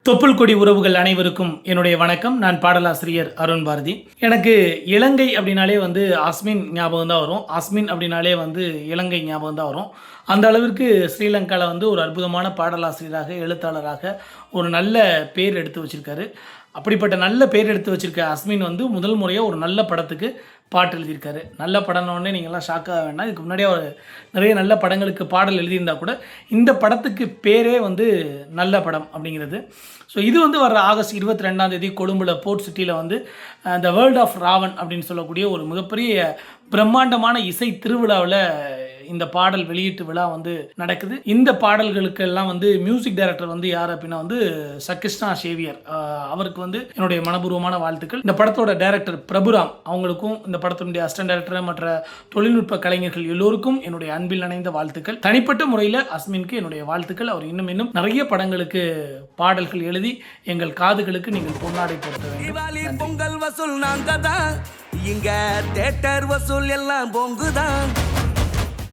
தொப்புள் கொடி உறவுகள் அனைவருக்கும் என்னுடைய வணக்கம். நான் பாடலாசிரியர் அருண் பாரதி. எனக்கு இலங்கை அப்படின்னாலே ஆஸ்மின் ஞாபகம் தான் வரும். ஆஸ்மின் அப்படின்னாலே இலங்கை ஞாபகம் தான் வரும். அந்த அளவிற்கு ஸ்ரீலங்காவில் ஒரு அற்புதமான பாடலாசிரியராக, எழுத்தாளராக ஒரு நல்ல பேர் எடுத்து வச்சுருக்காரு. அப்படிப்பட்ட நல்ல பேர் எடுத்து வச்சுருக்க அஸ்மின் முதல் முறையாக ஒரு நல்ல படத்துக்கு பாட்டு எழுதியிருக்காரு. நல்ல படம்னோடனே நீங்கள்லாம் ஷாக்காக வேண்டாம். இதுக்கு முன்னாடியே அவர் நிறைய நல்ல படங்களுக்கு பாடல் எழுதியிருந்தால் கூட இந்த படத்துக்கு பேரே நல்ல படம் அப்படிங்கிறது. ஸோ இது வர ஆகஸ்ட் 22 கொழும்பில் போர்ட் சிட்டியில் த வேர்ல்ட் ஆஃப் ராவன் அப்படின்னு சொல்லக்கூடிய ஒரு மிகப்பெரிய பிரம்மாண்டமான இசை திருவிழாவில் இந்த பாடல் வெளியீட்டு விழா நடக்குது. இந்த பாடல்களுக்கெல்லாம் மியூசிக் டைரக்டர் யார் அப்படின்னா சகிருஷ்ணா சேவியர். அவருக்கு என்னுடைய மனப்பூர்வமான வாழ்த்துக்கள். இந்த படத்தோட டைரக்டர் பிரபுராம் அவங்களுக்கும், இந்த படத்தினுடைய அசிஸ்டன்ட் டைரக்டர் மற்ற தொழில்நுட்ப கலைஞர்கள் எல்லோருக்கும் என்னுடைய அன்பில் இணைந்த வாழ்த்துக்கள். தனிப்பட்ட முறையில் அஸ்மினுக்கு என்னுடைய வாழ்த்துக்கள். அவர் இன்னும் நிறைய படங்களுக்கு பாடல்கள் எழுதி எங்கள் காதுகளுக்கு நீங்கள் பொன்னாடை போர்த்த வேண்டும். பொங்கல் வசூல் நாங்க தான், இங்க தியேட்டர் வசூல் எல்லாம் பொங்குதான்.